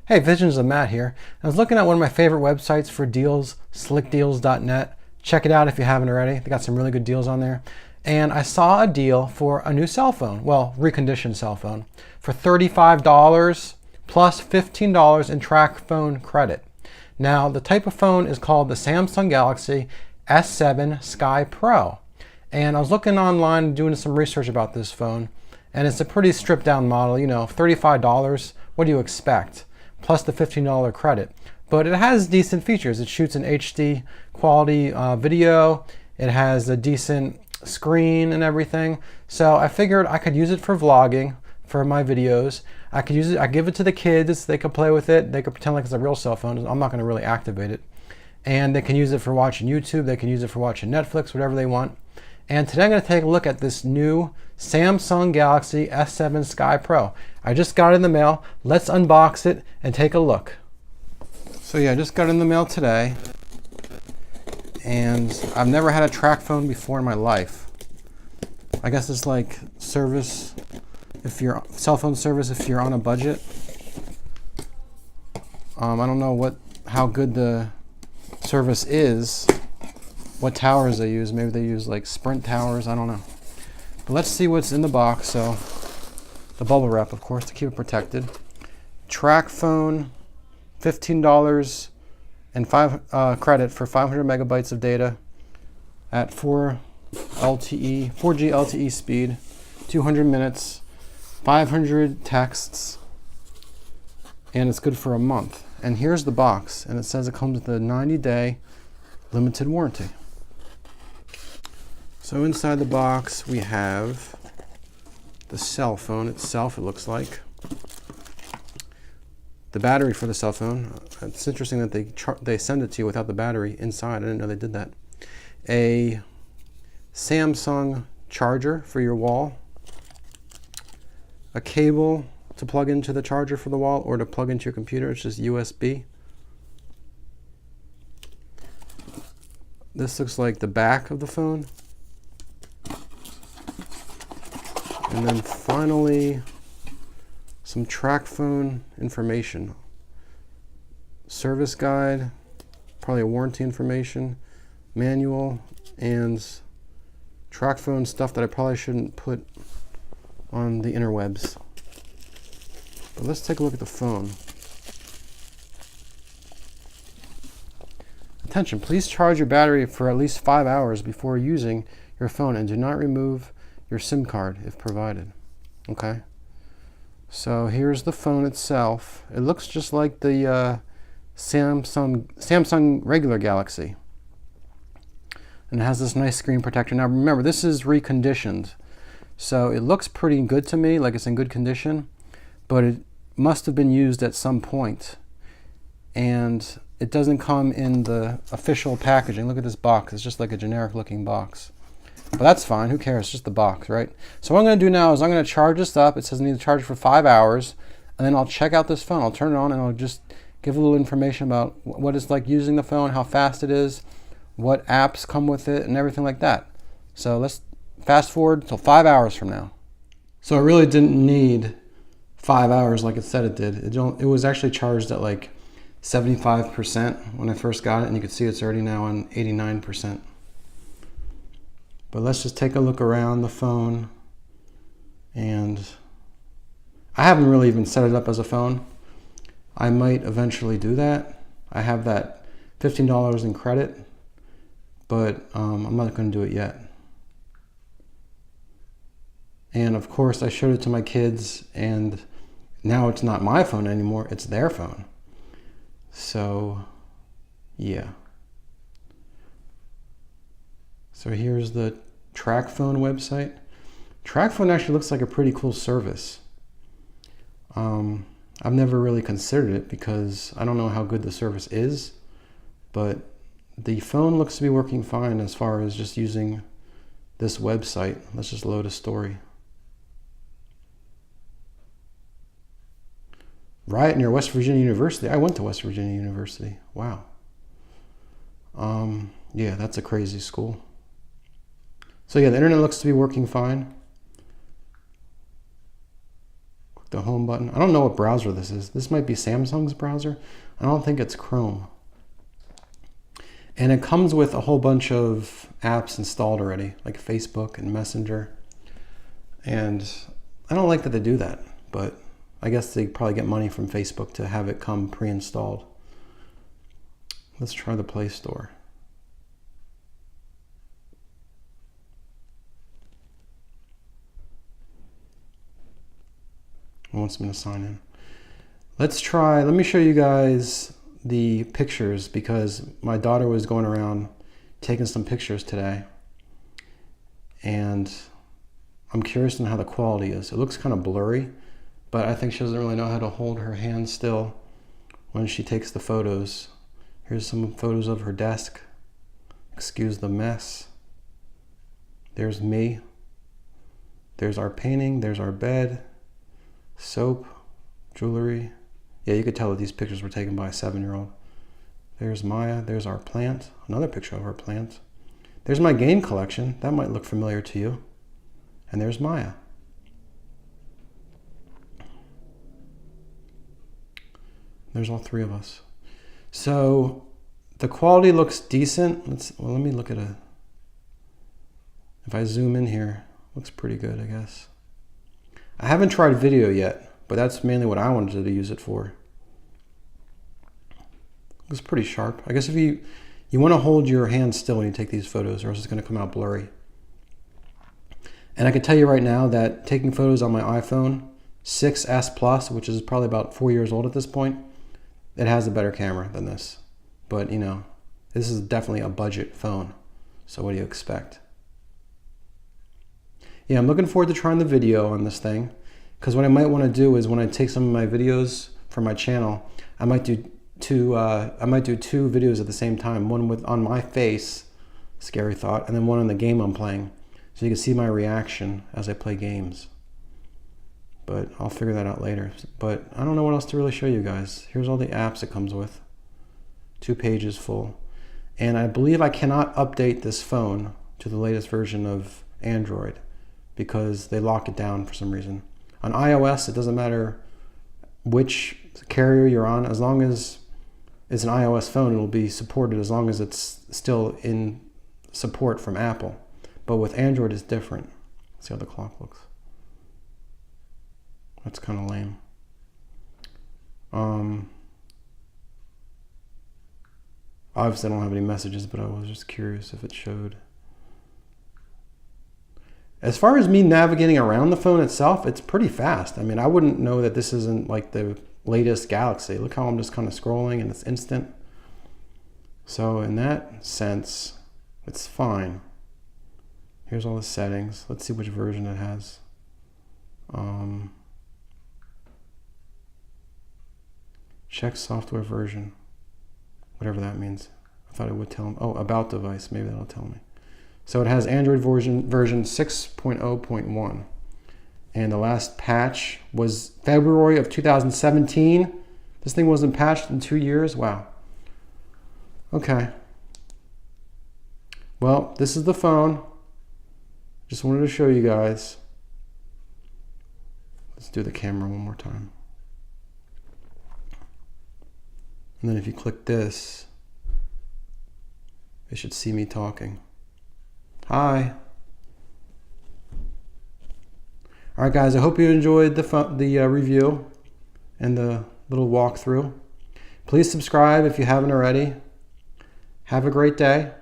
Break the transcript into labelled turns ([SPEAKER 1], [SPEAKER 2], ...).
[SPEAKER 1] Hey, Visions of Matt here. I was looking at one of my favorite websites for deals, slickdeals.net. Check it out if you haven't already. They got some really good deals on there. And I saw a deal for a new cell phone, well, reconditioned cell phone, for $35 plus $15 in track phone credit. Now, the type of phone is called the Samsung Galaxy S7 Sky Pro. And I was looking online, doing some research about this phone, and it's a pretty stripped down model, $35. What do you expect? Plus the $15 credit. But it has decent features. It shoots in HD quality video. It has a decent screen and everything. So I figured I could use it for vlogging, for my videos. I could use it, I give it to the kids, they could play with it. They could pretend like it's a real cell phone. I'm not gonna really activate it. And they can use it for watching YouTube. They can use it for watching Netflix, whatever they want. And today I'm going to take a look at this new Samsung Galaxy S7 Sky Pro. I just got it in the mail. Let's unbox it and take a look. So yeah, I just got it in the mail today. And I've never had a track phone before in my life. I guess it's like service, if you're cell phone service if you're on a budget. I don't know how good the service is. What towers they use. Maybe they use like Sprint towers, I don't know. But let's see what's in the box. So the bubble wrap, of course, to keep it protected. Track phone, $15 and credit for 500 megabytes of data at 4G LTE speed, 200 minutes, 500 texts, and it's good for a month. And here's the box, and it says it comes with a 90-day limited warranty. So inside the box we have the cell phone itself, it looks like. The battery for the cell phone. It's interesting that they send it to you without the battery inside. I didn't know they did that. A Samsung charger for your wall. A cable to plug into the charger for the wall or to plug into your computer. It's just USB. This looks like the back of the phone. And then finally, some track phone information. Service guide, probably a warranty information, manual, and track phone stuff that I probably shouldn't put on the interwebs. But let's take a look at the phone. Attention, please charge your battery for at least 5 hours before using your phone and do not remove your SIM card if provided. Okay, so here's the phone itself. It looks just like the Samsung regular Galaxy, and it has this nice screen protector. Now remember, this is reconditioned, so it looks pretty good to me, like it's in good condition, but it must have been used at some point, and it doesn't come in the official packaging. Look at this box. It's just like a generic looking box. But that's fine. Who cares? It's just the box, right? So what I'm going to do now is I'm going to charge this up. It says I need to charge it for 5 hours. And then I'll check out this phone. I'll turn it on and I'll just give a little information about what it's like using the phone, how fast it is, what apps come with it, and everything like that. So let's fast forward till 5 hours from now. So it really didn't need 5 hours like it said it did. It was actually charged at like 75% when I first got it, and you can see it's already now on 89%. But let's just take a look around the phone, and I haven't really even set it up as a phone. I might eventually do that. I have that $15 in credit, but I'm not going to do it yet. And of course I showed it to my kids, and now it's not my phone anymore, it's their phone. So yeah. So here's the track phone website. Track phone actually looks like a pretty cool service. I've never really considered it because I don't know how good the service is, but the phone looks to be working fine as far as just using this website. Let's just load a story. Riot near West Virginia University. I went to West Virginia University. Wow. Yeah, that's a crazy school. So yeah, the internet looks to be working fine. the home button. I don't know what browser this is. This might be Samsung's browser. I don't think it's Chrome. And it comes with a whole bunch of apps installed already, like Facebook and Messenger. And I don't like that they do that, but I guess they probably get money from Facebook to have it come pre-installed. Let's try the Play Store. It wants me to sign in. Let me show you guys the pictures, because my daughter was going around taking some pictures today. And I'm curious on how the quality is. It looks kind of blurry, but I think she doesn't really know how to hold her hand still when she takes the photos. Here's some photos of her desk. Excuse the mess. There's me. There's our painting. There's our bed. Soap. Jewelry. Yeah, you could tell that these pictures were taken by a 7-year-old. There's Maya. There's our plant. Another picture of our plant. There's my game collection. That might look familiar to you. And there's Maya. There's all three of us. So the quality looks decent. Let me look at if I zoom in here, looks pretty good, I guess. I haven't tried video yet, but that's mainly what I wanted to use it for. Looks pretty sharp. I guess if you want to hold your hand still when you take these photos, or else it's going to come out blurry. And I can tell you right now that taking photos on my iPhone 6S Plus, which is probably about 4 years old at this point, it has a better camera than this. But, you know, this is definitely a budget phone. So what do you expect? Yeah, I'm looking forward to trying the video on this thing, because what I might want to do is when I take some of my videos for my channel, I might do two videos at the same time. One on my face, scary thought, and then one on the game I'm playing. So you can see my reaction as I play games. But I'll figure that out later. But I don't know what else to really show you guys. Here's all the apps it comes with. 2 pages full. And I believe I cannot update this phone to the latest version of Android because they lock it down for some reason. On iOS, it doesn't matter which carrier you're on. As long as it's an iOS phone, it will be supported as long as it's still in support from Apple. But with Android, it's different. Let's see how the clock looks. That's kind of lame. Obviously, I don't have any messages, but I was just curious if it showed. As far as me navigating around the phone itself, it's pretty fast. I mean, I wouldn't know that this isn't like the latest Galaxy. Look how I'm just kind of scrolling and it's instant. So in that sense, it's fine. Here's all the settings. Let's see which version it has. Check software version. Whatever that means. I thought it would tell me. Oh, about device. Maybe that'll tell me. So it has Android version 6.0.1. And the last patch was February of 2017. This thing wasn't patched in 2 years. Wow. Okay. Well, this is the phone. Just wanted to show you guys. Let's do the camera one more time. And then if you click this, it should see me talking. Hi. All right, guys, I hope you enjoyed the review and the little walkthrough. Please subscribe if you haven't already. Have a great day.